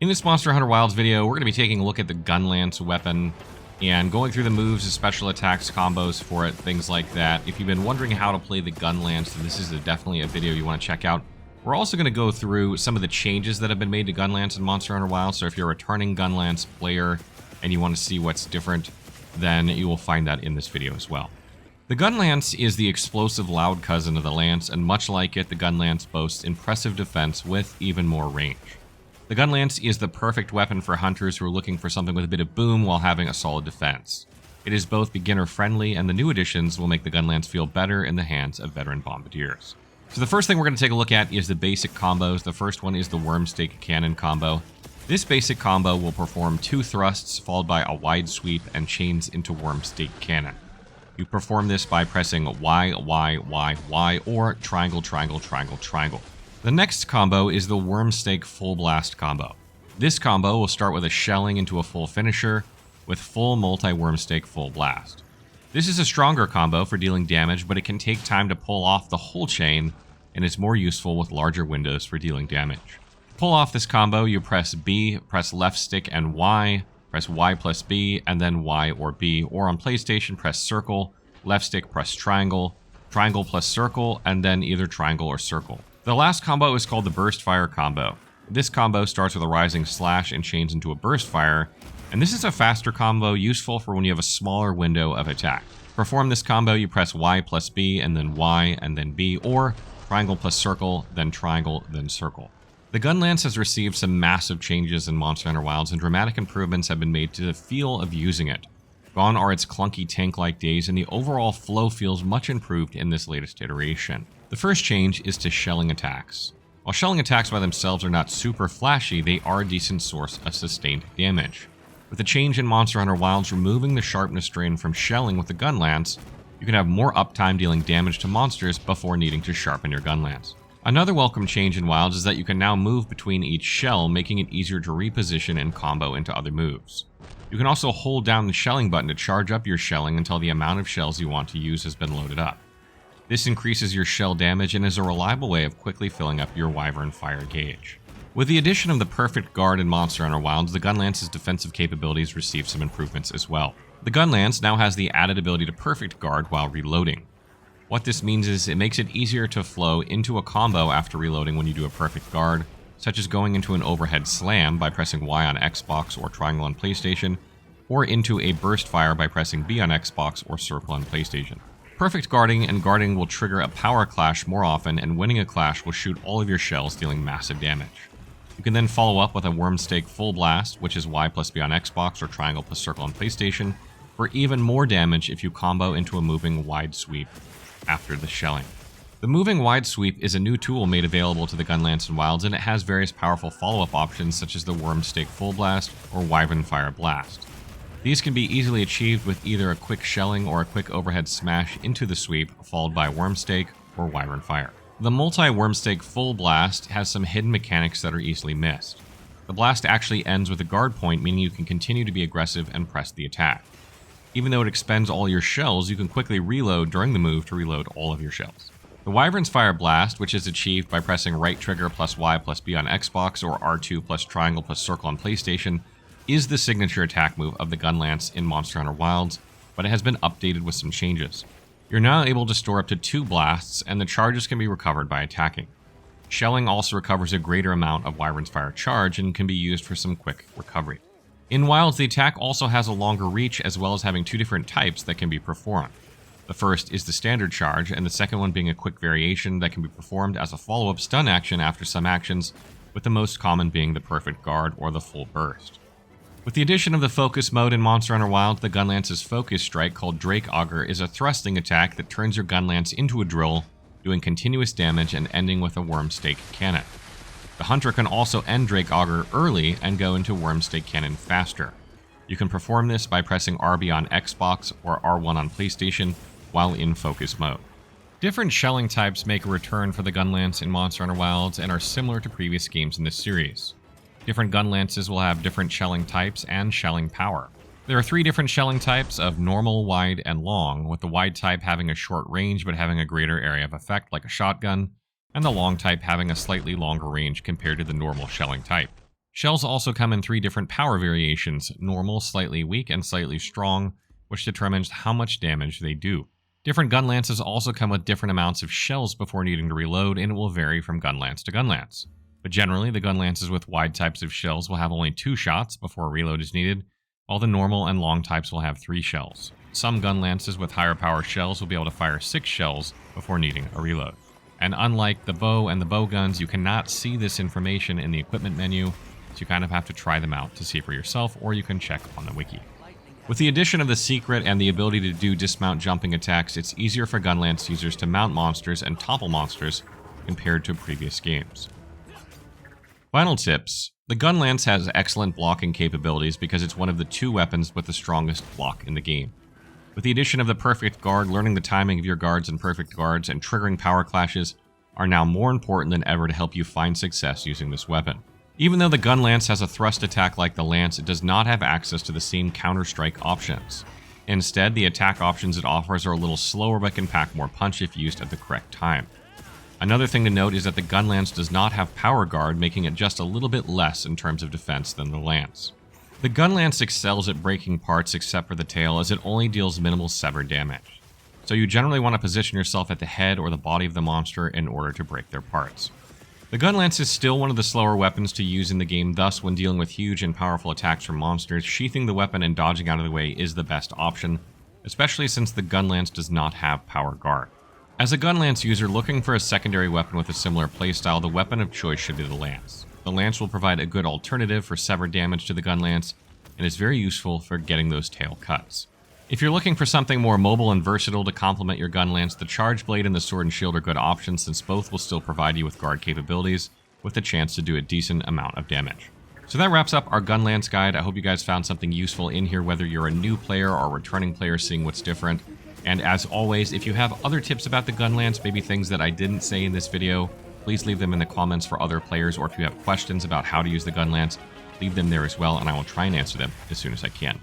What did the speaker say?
In this Monster Hunter Wilds video, we're going to be taking a look at the Gunlance weapon and going through the moves, the special attacks, combos for it, things like that. If you've been wondering how to play the Gunlance, then this is definitely a video you want to check out. We're also going to go through some of the changes that have been made to Gunlance in Monster Hunter Wilds, so if you're a returning Gunlance player and you want to see what's different, then you will find that in this video as well. The Gunlance is the explosive loud cousin of the Lance, and much like it, the Gunlance boasts impressive defense with even more range. The Gunlance is the perfect weapon for hunters who are looking for something with a bit of boom while having a solid defense. It is both beginner-friendly, and the new additions will make the Gunlance feel better in the hands of veteran bombardiers. So the first thing we're going to take a look at is the basic combos. The first one is the Wormstake Cannon combo. This basic combo will perform 2 thrusts followed by a wide sweep and chains into Wormstake Cannon. You perform this by pressing Y, Y, Y, Y, or triangle, triangle, triangle, triangle. The next combo is the Wormstake Full Blast combo. This combo will start with a shelling into a full finisher with full multi-Wormstake Full Blast. This is a stronger combo for dealing damage, but it can take time to pull off the whole chain and is more useful with larger windows for dealing damage. To pull off this combo, you press B, press left stick and Y, press Y plus B, and then Y or B, or on PlayStation, press circle, left stick, press triangle, triangle plus circle, and then either triangle or circle. The last combo is called the Burst Fire combo. This combo starts with a rising slash and chains into a burst fire, and this is a faster combo useful for when you have a smaller window of attack. To perform this combo, you press Y plus B, and then Y, and then B, or triangle plus circle, then triangle, then circle. The Gunlance has received some massive changes in Monster Hunter Wilds, and dramatic improvements have been made to the feel of using it. Gone are its clunky tank-like days, and the overall flow feels much improved in this latest iteration. The first change is to shelling attacks. While shelling attacks by themselves are not super flashy, they are a decent source of sustained damage. With the change in Monster Hunter Wilds removing the sharpness drain from shelling with the Gunlance, you can have more uptime dealing damage to monsters before needing to sharpen your Gunlance. Another welcome change in Wilds is that you can now move between each shell, making it easier to reposition and combo into other moves. You can also hold down the shelling button to charge up your shelling until the amount of shells you want to use has been loaded up. This increases your shell damage and is a reliable way of quickly filling up your Wyvern Fire gauge. With the addition of the Perfect Guard in Monster Hunter Wilds, the Gunlance's defensive capabilities receive some improvements as well. The Gunlance now has the added ability to Perfect Guard while reloading. What this means is it makes it easier to flow into a combo after reloading when you do a Perfect Guard, such as going into an overhead slam by pressing Y on Xbox or triangle on PlayStation, or into a burst fire by pressing B on Xbox or circle on PlayStation. Perfect guarding and guarding will trigger a power clash more often, and winning a clash will shoot all of your shells, dealing massive damage. You can then follow up with a Wormstake Full Blast, which is Y plus B on Xbox or triangle plus circle on PlayStation, for even more damage if you combo into a moving wide sweep after the shelling. The moving wide sweep is a new tool made available to the Gunlance in Wilds, and it has various powerful follow-up options such as the Wormstake Full Blast or Wyvern Fire Blast. These can be easily achieved with either a quick shelling or a quick overhead smash into the sweep, followed by Wormstake or Wyvern Fire. The multi-Wormstake Full Blast has some hidden mechanics that are easily missed. The blast actually ends with a guard point, meaning you can continue to be aggressive and press the attack. Even though it expends all your shells, you can quickly reload during the move to reload all of your shells. The Wyvern's Fire Blast, which is achieved by pressing right trigger plus Y plus B on Xbox or R2 plus triangle plus circle on PlayStation, is the signature attack move of the Gunlance in Monster Hunter Wilds, but it has been updated with some changes. You're now able to store up to 2 blasts, and the charges can be recovered by attacking. Shelling also recovers a greater amount of Wyvern's Fire charge and can be used for some quick recovery. In Wilds, the attack also has a longer reach, as well as having 2 different types that can be performed. The first is the standard charge, and the second one being a quick variation that can be performed as a follow-up stun action after some actions, with the most common being the Perfect Guard or the Full Burst. With the addition of the Focus mode in Monster Hunter Wilds, the Gunlance's Focus Strike, called Drake Auger, is a thrusting attack that turns your Gunlance into a drill, doing continuous damage and ending with a Wormstake Cannon. The Hunter can also end Drake Auger early and go into Wormstake Cannon faster. You can perform this by pressing RB on Xbox or R1 on PlayStation while in Focus mode. Different shelling types make a return for the Gunlance in Monster Hunter Wilds and are similar to previous games in this series. Different Gunlances will have different shelling types and shelling power. There are 3 different shelling types of normal, wide, and long, with the wide type having a short range but having a greater area of effect like a shotgun, and the long type having a slightly longer range compared to the normal shelling type. Shells also come in 3 different power variations: normal, slightly weak, and slightly strong, which determines how much damage they do. Different gun lances also come with different amounts of shells before needing to reload, and it will vary from gun lance to gun lance. But generally, the gun lances with wide types of shells will have only 2 shots before a reload is needed, while the normal and long types will have 3 shells. Some gun lances with higher power shells will be able to fire 6 shells before needing a reload. And unlike the bow and the bow guns, you cannot see this information in the equipment menu, so you kind of have to try them out to see for yourself, or you can check on the wiki. With the addition of the secret and the ability to do dismount jumping attacks, it's easier for Gunlance users to mount monsters and topple monsters compared to previous games. Final tips. The Gunlance has excellent blocking capabilities because it's one of the 2 weapons with the strongest block in the game. With the addition of the perfect guard, learning the timing of your guards and perfect guards and triggering power clashes are now more important than ever to help you find success using this weapon. Even though the Gunlance has a thrust attack like the Lance, it does not have access to the same counter-strike options. Instead, the attack options it offers are a little slower but can pack more punch if used at the correct time. Another thing to note is that the Gunlance does not have power guard, making it just a little bit less in terms of defense than the Lance. The Gunlance excels at breaking parts except for the tail, as it only deals minimal sever damage. So you generally want to position yourself at the head or the body of the monster in order to break their parts. The Gunlance is still one of the slower weapons to use in the game, thus when dealing with huge and powerful attacks from monsters, sheathing the weapon and dodging out of the way is the best option, especially since the Gunlance does not have power guard. As a Gunlance user looking for a secondary weapon with a similar playstyle, the weapon of choice should be the Lance. The Lance will provide a good alternative for sever damage to the Gunlance, and is very useful for getting those tail cuts. If you're looking for something more mobile and versatile to complement your Gunlance, the Charge Blade and the Sword and Shield are good options, since both will still provide you with guard capabilities, with a chance to do a decent amount of damage. So that wraps up our Gunlance guide. I hope you guys found something useful in here, whether you're a new player or a returning player seeing what's different. And as always, if you have other tips about the Gunlance, maybe things that I didn't say in this video, please leave them in the comments for other players, or if you have questions about how to use the Gunlance, leave them there as well, and I will try and answer them as soon as I can.